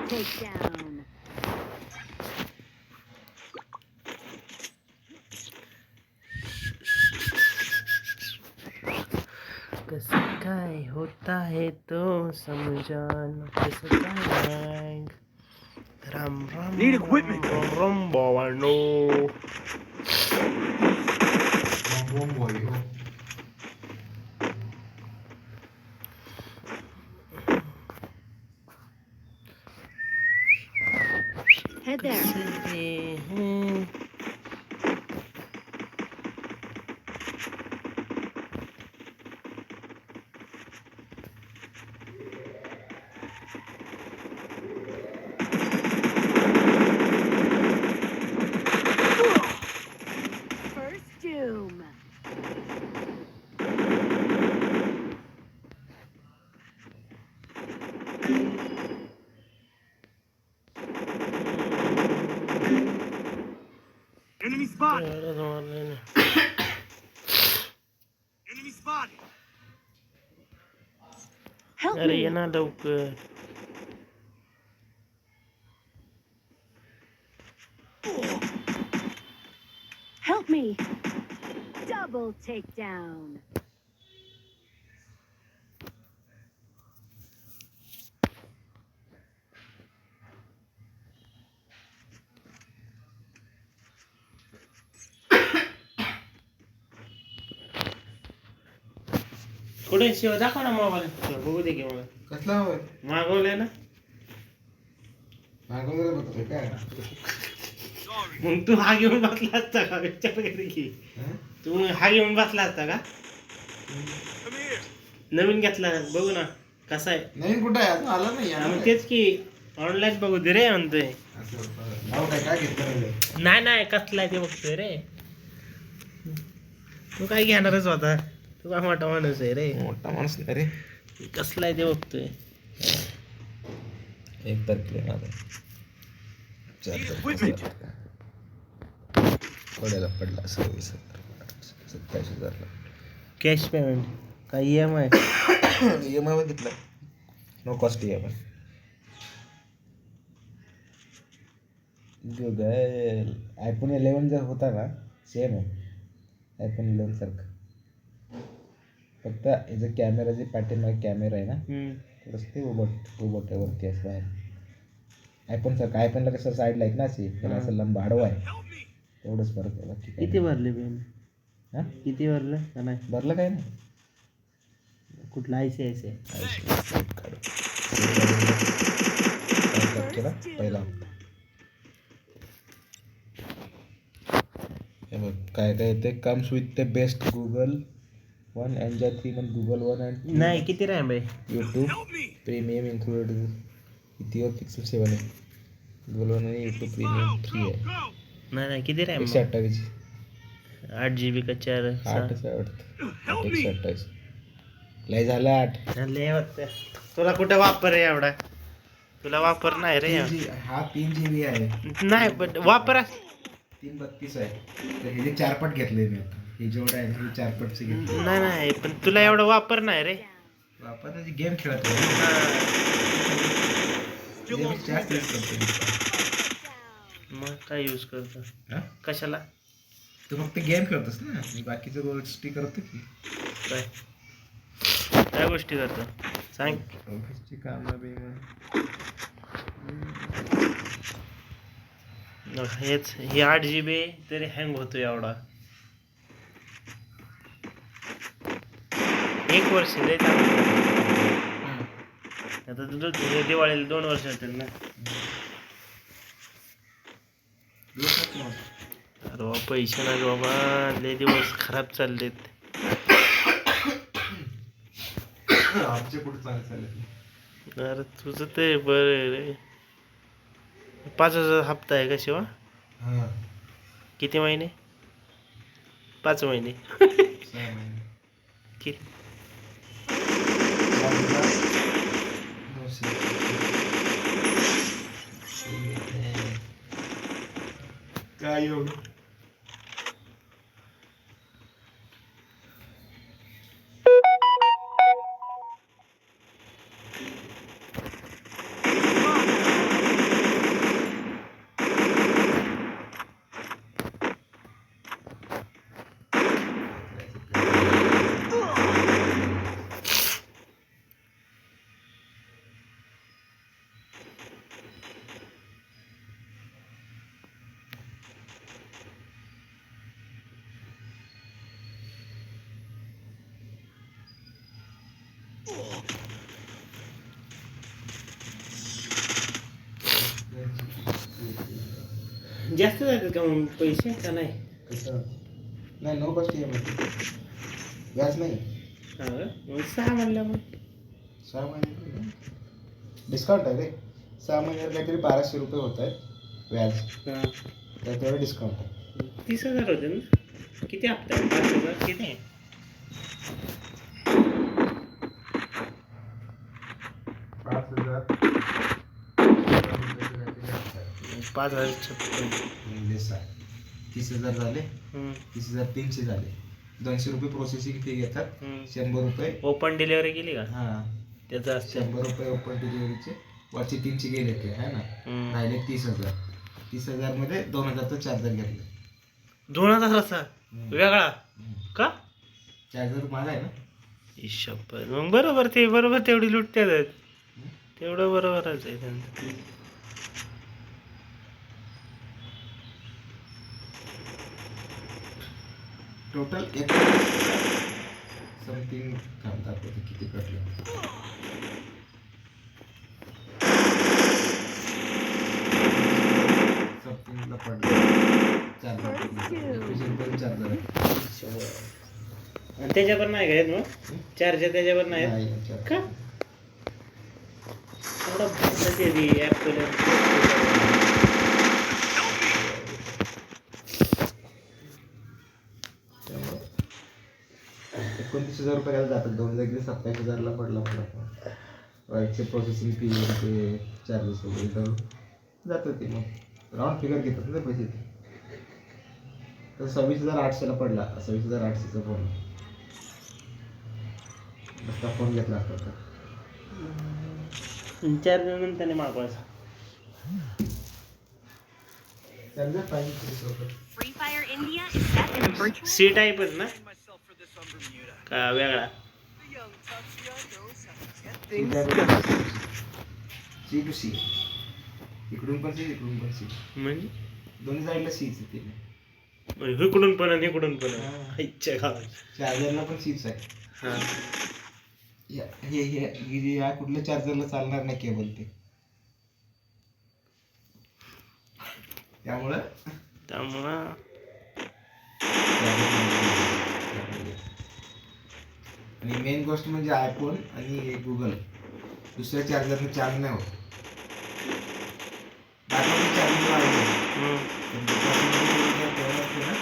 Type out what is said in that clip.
Takedown. कसं काय होता है तो समजान कसं काय Ram Ram Need equipment. Ram Ram भावानो Head there. First doom. Enemy spotted. Enemy spotted. Help अरे ये me. ना लवकर Help me. Double takedown. कुठे शिव दाखव ना मोबाईल बघू दे की मला कसला हवाय मागवलंय ना मागवलेलं बघतोय काय मग तू हा घेऊन बसला असता का विचार कर की हं? तू हा घेऊन बसला असता का Come here. नवीन घेतला बघू ना कसा आहे नवीन कुठं आहे अजून आलं नाही मग तेच की ऑनलाईन बघू दे रे म्हणतोय असं बरं. नाव काय काय घेतलं नाही नाही कसला आहे ते बघतोय रे तू काय घेणारच होता तू काय मोठा माणूस आहे रे मोठा माणूस नाही रे कसला आहे ते बघतोय 1 तारखेला आता 4 तारखेला पडला 27,000 कॅश पेमेंट काय ई एम आय EMI वर घेतला no cost EMI Google iPhone 11 जर होता ना सेम आहे आयफोन 11 सारखं फक्त याचा कॅमेरा जे पाठीमागे कॅमेरा आहे ना थोडंसं ते उबट आहे वरती असं बाहेर आयफोन सारखं आयफोनला कसं साईडला आहे ना अशी त्याला असं लंब आडवा आहे तेवढंच फरक आहे बाकी किती भरले पेमेंट हां किती भरलं का नाही भरलं काय नाही कुठला आय सी आय सी केला पहिला हे बघ काय काय ते comes with the best Google 1 enjoy 3 month Google 1 and नाही किती रॅम आहे यूट्यूब प्रीमियम इन्क्लूडेड इथिओ पिक्सल 7 आहे गुगल 1 आणि यूट्यूब प्रीमियम 3 आहे नाही नाही किती रॅम 128 8 GB का 4 8 आहे वाटतं 128 लय झालं 8 लय होतं. तुला कुठं वापर आहे एवढा तुला वापर नाही रे हा 3 GB आहे नाही पण वापर 332 आहे तर हे जे 4 पट घेतले मी आता हे जेवढं आहे हे 4 पटचे घेतले नाही नाही पण तुला एवढा वापर नाही रे वापर म्हणजे गेम खेळत आहे. Still Game on जास्त use movement. करतो मी. मग काय यूज करतो हा? कशाला तू फक्त गेम खेळतोस ना, मी बाकीच्या गोष्टी करतो की. काय काय गोष्टी करतो सांग. ऑफिसची कामं बिमं. हेच हे 8 GB तरी हँग होतो एवढा. 1 वर्ष लय चांगलं. आता हे दिवाळीला 2 वर्ष होतील ना. अरे बाबा पैसे नाही बाबा, लय दिवस खराब चाललेत. आमचे कुठे चांगले चालले. अरे तुझं ते बरं आहे रे. 5,000 हप्ता आहे का शिवा? हां, किती महिने? 5 महिने. 6 महिने. किती? 4,900. काय एवढं? जास्त जातात का मग पैसे का नाही? कसं नाही, नो कॉस्ट EMI. व्याज नाही. हा का? मग 6 म्हणलं मग 6 महिने डिस्काउंट आहे रे. 6 महिन्यात काहीतरी 1,200 रुपये होत आहेत व्याज. हा. तर तेवढं डिस्काउंट आहे. 30,000 होते ना. किती हप्ता आहे? 5,000 किती आहे? 5,000. 5,000. 30,000 झाले. 30,300 झाले. 200 रुपये प्रोसेसिंग फी घेतात. 100 रुपये ओपन डिलिव्हरी केली का? हां, त्याचं असतं. 100 रुपये ओपन डिलिव्हरीचे. वरचे 300 गेले ते आहे ना. राहिले 30,000. 30,000 मध्ये 2,000चा चार्जर घेतला. 2,000चा वेगळा का? चार्जर माझा आहे ना. हिशोब मग बरोबर तेवढी लुटतात. तेवढं बरोबरच आहे त्यांचं. टोटल समथिंग काम दाखवते किती कटलं. समथिंगला पडलं चार्जर आहे. आणि त्याच्यावर नाही का मग चार्जर त्याच्यावर नाही नाही, का? एवढं ॲपल 29,000 रुपयाला जातात. 2,27,000ला पडला मला. वाईटचे प्रोसेसिंग फी ते चार्जेस वगैरे करून जातं ते. मग राऊंड फिगर घेतात ना पैसे ते. तर 26,800ला पडला. 26,800चा फोन. नुसता फोन घेतला असता तर. चार्जर नंतर मागवायचा. चार्जर पाहिजे. Free Fire India is set in a virtual. सी टाईपच ना myself for this on Bermuda. का वेगळा? The young Tatsuya knows how to get things C to C. इकडून पण सी, इकडून पण सी. म्हणजे दोन्ही साईडला सीच आहे. इकडून पण आणि इकडून पण. हा. इच्छा गावात. चार्जरला पण सीच आहे. हा. हे या कुठल्या चार्जरला चालणार नाही केबल ते. त्यामुळं आणि मेन गोष्ट म्हणजे आयफोन आणि गुगल दुसऱ्या चार्जरने चार्ज नाही होत. बाकी चार्जिंग वाढलं हम्म. पण दुसऱ्या तेवढं असते ना